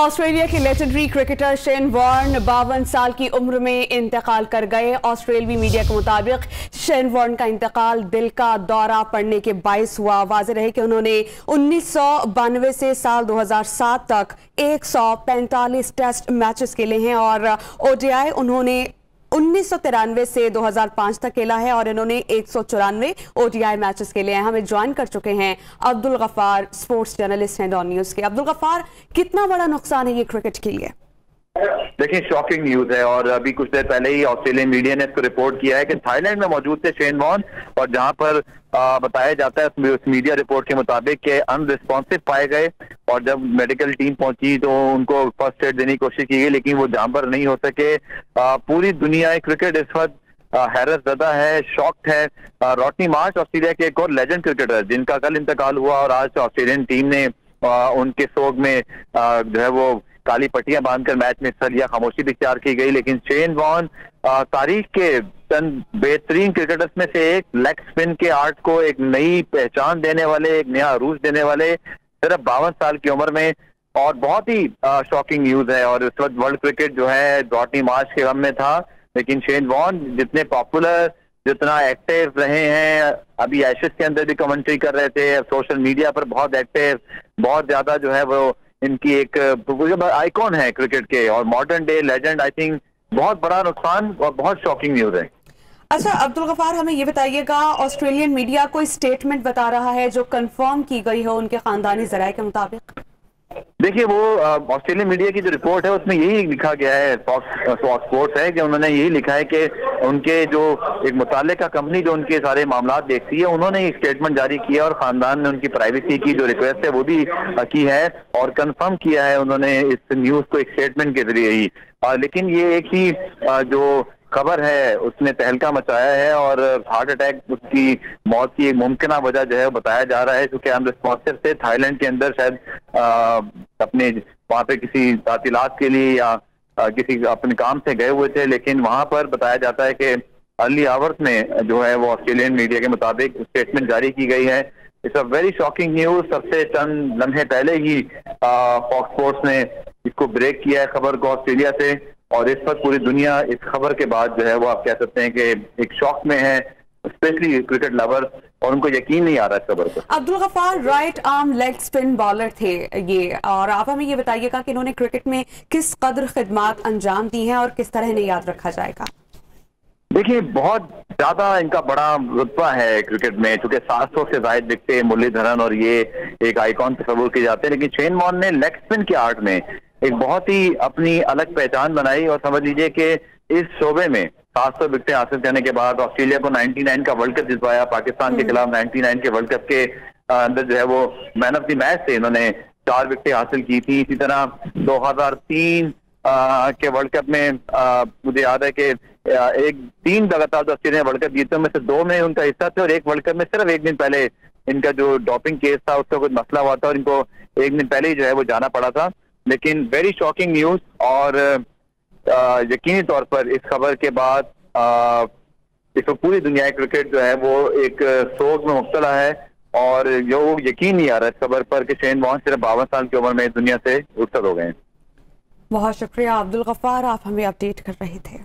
Australia के legendary cricketer Shane Warne 52 साल की उम्र में इंतकाल कर गए। ऑस्ट्रेलियाई मीडिया के मुताबिक शेन वॉर्न का इंतकाल दिल का दौरा पड़ने के बायस हुआ। वाज़ेह रहे कि उन्होंने 1992 से साल 2007 तक 145 टेस्ट मैचेस खेले हैं और ओडीआई उन्होंने 1993 से 2005 तक खेला है और इन्होंने 194 ओडीआई मैचेस खेले हैं। हमें ज्वाइन कर चुके हैं अब्दुल गफ्फार, स्पोर्ट्स जर्नलिस्ट हैं डॉन न्यूज के। अब्दुल गफ्फार, कितना बड़ा नुकसान है ये क्रिकेट के लिए? देखिए, शॉकिंग न्यूज है और अभी कुछ देर पहले ही ऑस्ट्रेलियन मीडिया ने इसको रिपोर्ट किया है कि थाईलैंड में मौजूद थे शेन वॉर्न और जहां पर बताया जाता है उस मीडिया रिपोर्ट के मुताबिक कि अनरिस्पॉन्सिव पाए गए और जब मेडिकल टीम पहुंची तो उनको फर्स्ट एड देने की कोशिश की गई, लेकिन वो जांबर नहीं हो सके। पूरी दुनिया क्रिकेट इस वक्त हैरत ज़दा है, शॉक्ड है। रॉटनी मार्श ऑस्ट्रेलिया के एक और लेजेंड क्रिकेटर जिनका कल इंतकाल हुआ और आज ऑस्ट्रेलियन टीम ने उनके सोग में जो है वो काली पट्टियां बांधकर मैच में हिस्सा लिया, खामोशी भी इख्तियार की गई। लेकिन शेन वॉर्न तारीख के चंद बेहतरीन क्रिकेटर्स में से एक, लेग स्पिन के आर्ट को एक नई पहचान देने वाले, एक नया अरूज देने वाले, सिर्फ 52 साल की उम्र में। और बहुत ही शॉकिंग न्यूज है और इस वक्त वर्ल्ड क्रिकेट जो है रॉटनी मार्श के गम में था, लेकिन शेन वॉर्न जितने पॉपुलर, जितना एक्टिव रहे हैं, अभी एशेज के अंदर भी कमेंट्री कर रहे थे, सोशल मीडिया पर बहुत एक्टिव, बहुत ज्यादा जो है वो इनकी एक आइकॉन है क्रिकेट के और modern day legend. I think बहुत बड़ा नुकसान और बहुत शॉकिंग न्यूज है। अच्छा अब्दुल गफ्फार, हमें ये बताइएगा, ऑस्ट्रेलियन मीडिया कोई स्टेटमेंट बता रहा है जो कंफर्म की गई है उनके खानदानी ज़राए के मुताबिक? देखिए, वो ऑस्ट्रेलियन मीडिया की जो रिपोर्ट है उसमें यही लिखा गया है, फॉक्स स्पोर्ट्स है कि उन्होंने यही लिखा है कि उनके जो एक मुताल्लिका कंपनी जो उनके सारे मामला देखती है, उन्होंने एक स्टेटमेंट जारी किया और खानदान ने उनकी प्राइवेसी की जो रिक्वेस्ट है वो भी की है और कंफर्म किया है उन्होंने इस न्यूज को एक स्टेटमेंट के जरिए ही। लेकिन ये एक ही जो खबर है उसने तहलका मचाया है और हार्ट अटैक उसकी मौत की एक मुमकिन वजह जो है बताया जा रहा है, क्योंकि अनरिस्पॉन्सिव थे। थाईलैंड के अंदर शायद अपने वहाँ पे किसी तातीलात के लिए या किसी अपने काम से गए हुए थे, लेकिन वहाँ पर बताया जाता है कि अर्ली आवर्स में जो है वो ऑस्ट्रेलियन मीडिया के मुताबिक स्टेटमेंट जारी की गई है। It's a very shocking news. सबसे चंद लम्हे पहले ही फॉक्स स्पोर्ट्स ने इसको ब्रेक किया है खबर को ऑस्ट्रेलिया से और इस वक्त पूरी दुनिया इस खबर के बाद जो है वो आप कह सकते हैं कि एक शॉक में है, स्पेशली क्रिकेट लवर्स, और उनको यकीन नहीं आ रहा इस खबर पर। Abdul Ghaffar right arm leg spin bowler थे ये, और आप हमें ये बताइएगा कि इन्होंने क्रिकेट में किस कदर खिदमत अंजाम दी हैं और किस तरह इन्हें याद रखा जाएगा? देखिए, बहुत ज्यादा इनका बड़ा रुतबा है क्रिकेट में, चूंकि 700 से ज्यादा विकेटें मुरलीधरन और ये एक आइकॉन तस्वुर किए जाते हैं, लेकिन शेन वॉर्न ने लेग स्पिन के आर्ट में एक बहुत ही अपनी अलग पहचान बनाई और समझ लीजिए कि इस शोबे में 700 विकेटें हासिल करने के बाद ऑस्ट्रेलिया को 99 का वर्ल्ड कप जितवाया, पाकिस्तान के खिलाफ 99 के वर्ल्ड कप के अंदर जो है वो मैन ऑफ द मैच थे, इन्होंने 4 विकेटें हासिल की थी। इसी तरह 2003 के वर्ल्ड कप में मुझे याद है कि 3 लगातार जो ऑस्ट्रेलिया वर्ल्ड कप जीते में से 2 में उनका हिस्सा थे और एक वर्ल्ड कप में सिर्फ एक दिन पहले इनका जो डोपिंग केस था उसका कुछ मसला हुआ था और इनको एक दिन पहले ही जो है वो जाना पड़ा था। लेकिन वेरी शॉकिंग न्यूज और यकीनी तौर पर इस खबर के बाद इसको पूरी दुनिया क्रिकेट जो है वो एक सोग में मुब्तला है और जो यकीन नहीं आ रहा इस खबर पर कि शेन वॉर्न सिर्फ 52 साल की उम्र में दुनिया से रुखसत हो गए हैं। बहुत शुक्रिया अब्दुल गफ्फार, आप हमें अपडेट कर रहे थे।